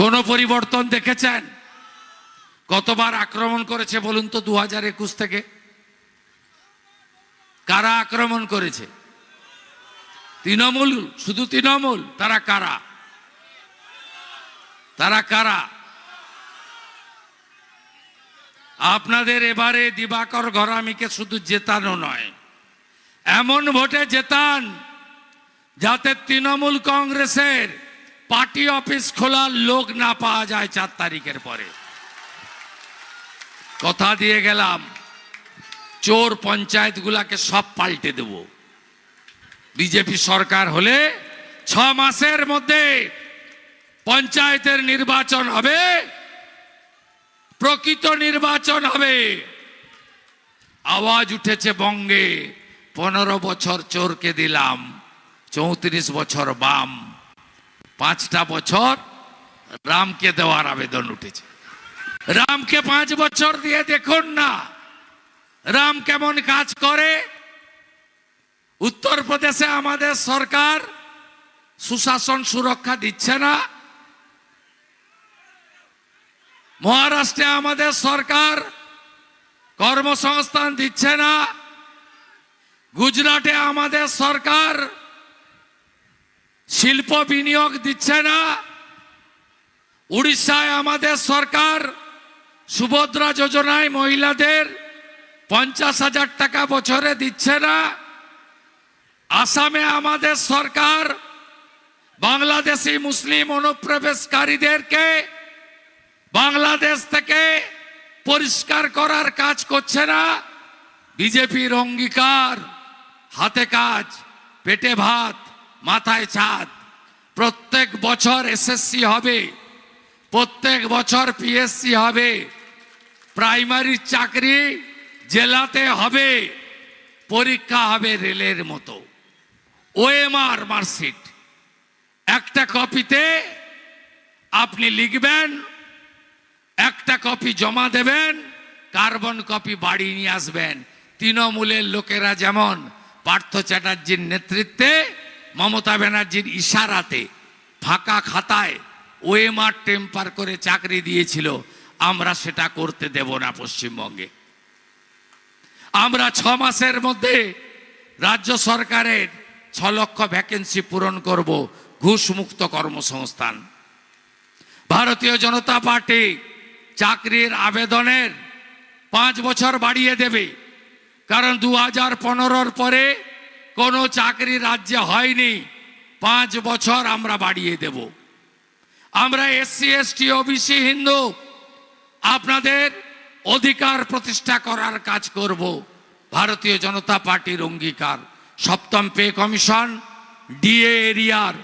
কোনো পরিবর্তন দেখেছেন? কতবার আক্রমণ করেছে বলুন তো 2021 থেকে? কারা আক্রমণ করেছে? তৃণমূল, শুধু তৃণমূল। তারা কারা? তারা কারা? আপনাদের এবারে দিবাকর ঘরামিকে শুধু জেতানো নয়, এমন ভোটে জেতান যাতে তৃণমূল কংগ্রেসের পার্টি অফিস খোলার লোক না পাওয়া যায় 4 তারিখের পরে। কথা দিয়ে গেলাম, চোর পঞ্চায়েতগুলাকে সব পাল্টে দেব। বিজেপি সরকার হলে 6 মাসের মধ্যে পঞ্চায়েতের নির্বাচন হবে, প্রকৃত নির্বাচন হবে। আওয়াজ উঠেছে বঙ্গে, 15 বছর চোরকে দিলাম, 34 বছর বাম, 5টা বছর রামকে দেওয়ার আবেদন উঠেছে। রামকে 5 বছর দিয়ে দেখুন না রাম কেমন কাজ করে। উত্তরপ্রদেশে আমাদের সরকার সুশাসন সুরক্ষা দিচ্ছে না, মহারাষ্ট্রে আমাদের সরকার কর্মসংস্থান দিচ্ছে না, গুজরাটে আমাদের সরকার শিল্প বিনিয়োগ দিচ্ছে না, উড়িষ্যায় আমাদের সরকার সুভদ্রা যোজনায় মহিলাদের 50,000 টাকা বছরে দিচ্ছে না, আসামে আমাদের সরকার বাংলাদেশি মুসলিম অনুপ্রবেশকারীদেরকে বাংলাদেশ থেকে পরিষ্কার করার কাজ করছে না। বিজেপির অঙ্গীকার, হাতে কাজ, পেটে ভাত, মাথায় ছাদ। প্রত্যেক বছর এসএসসি হবে, প্রত্যেক বছর পিএসসি হবে, প্রাইমারি চাকরি জেলাতে হবে, পরীক্ষা হবে রেলের মতো। ওএমআর মার্কশিট একটা কপিতে আপনি লিখবেন, একটা কপি জমা দেবেন, কার্বন কপি বাড়ি নিয়ে আসবেন। তৃণমূলের লোকেরা যেমন পার্থ চ্যাটার্জির নেতৃত্বে, মমতা ব্যানার্জির ইশারাতে ফাঁকা খাতায় ওএমআর টেম্পার করে চাকরি দিয়েছিল, আমরা সেটা করতে দেব না পশ্চিমবঙ্গে। আমরা 6 মাসের মধ্যে রাজ্য সরকারের 6 লক্ষ ভ্যাকেন্সি পূরণ করব, ঘুষমুক্ত কর্মসংস্থান। ভারতীয় জনতা পার্টি চাকরির আবেদনের 5 বছর বাড়িয়ে দেবে, কারণ 2015-র পরে কোনো চাকরি রাজ্যে হয়নি। 5 বছর আমরা বাড়িয়ে দেব। আমরা এসসি এসটি ওবিসি হিন্দু আপনাদের অধিকার প্রতিষ্ঠা করার কাজ করব। ভারতীয় জনতা পার্টির অঙ্গীকার, 7ম পে কমিশন, ডিএ এরিয়ার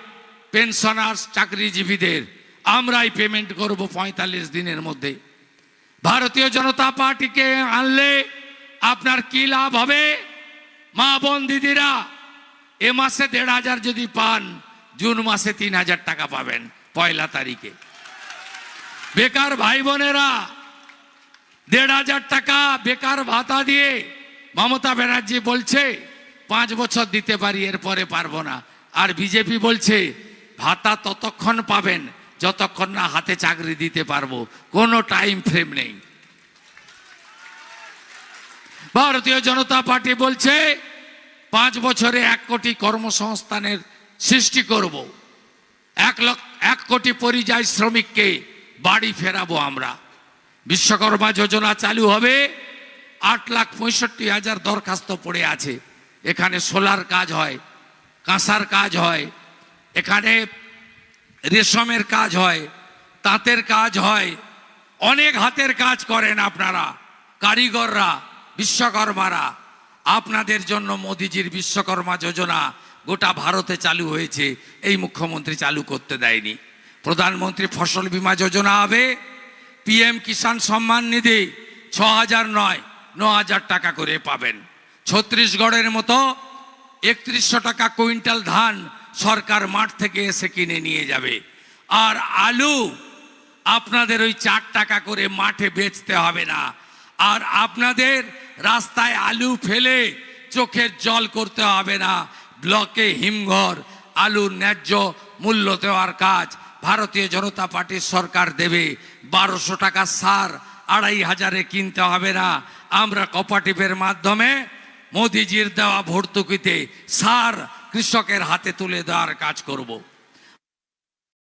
পেনশনার্স চাকরিজীবীদের আমরাই পেমেন্ট করব 45 দিনের মধ্যে। ভারতীয় জনতা পার্টিকে আনলে আপনার কি লাভ হবে? মা বোন দিদিরা, এ মাসে 1,500 যদি পান, জুন মাসে 3,000 টাকা পাবেন 1 তারিখে। বেকার ভাই বোনেরা 1,500 টাকা বেকার ভাতা দিয়ে মমতা ব্যানার্জি বলছে 5 বছর দিতে পারি, এরপরে পারবো না। আর বিজেপি বলছে ভাতা ততক্ষণ পাবেন যতক্ষণ না হাতে চাকরি দিতে পারবো, কোনো টাইম ফ্রেম নেই। ভারতীয় জনতা পার্টি বলছে 5 বছরে 1 কোটি কর্মসংস্থানের সৃষ্টি করব, 1 কোটি পরিযায়ী শ্রমিককে বাড়ি ফেরাবো আমরা। বিশ্বকর্মা যোজনা চালু হবে, 8,65,000 দরখাস্ত পড়ে আছে। এখানে সোলার কাজ হয়, কাঁসার কাজ হয়, এখানে রেশমের কাজ হয়, তাঁতের কাজ হয়, অনেক হাতের কাজ করেন আপনারা কারিগররা, বিশ্বকর্মারা। আপনাদের জন্য মোদিজির বিশ্বকর্মা যোজনা গোটা ভারতে চালু হয়েছে, এই মুখ্যমন্ত্রী চালু করতে দেয়নি। প্রধানমন্ত্রী ফসল বীমা যোজনা হবে, পিএম কিষাণ সম্মান নিধি 6,000 নয় 9,000 টাকা করে পাবেন। ছত্তিশগড়ের মতো 3100 টাকা কুইন্টাল ধান সরকার মাঠ থেকে এসে কিনে নিয়ে যাবে। আর আলু আপনাদের ওই 4 টাকা করে মাঠে বেচতে হবে না। আর আপনাদের রাস্তায় আলু ফেলে চোখের জল করতে হবে না। ব্লকে হিমঘর আলুর ন্যায্য মূল্য দেওয়ার কাজ ভারতীয় জনতা পার্টির সরকার দেবে। 1200 টাকা সার 2500-এ কিনতে হবে না। আমরা কোঅপারেটিভের মাধ্যমে মোদিজির দেওয়া ভর্তুকিতে সার কৃষকের হাতে তুলে দেওয়ার কাজ করব।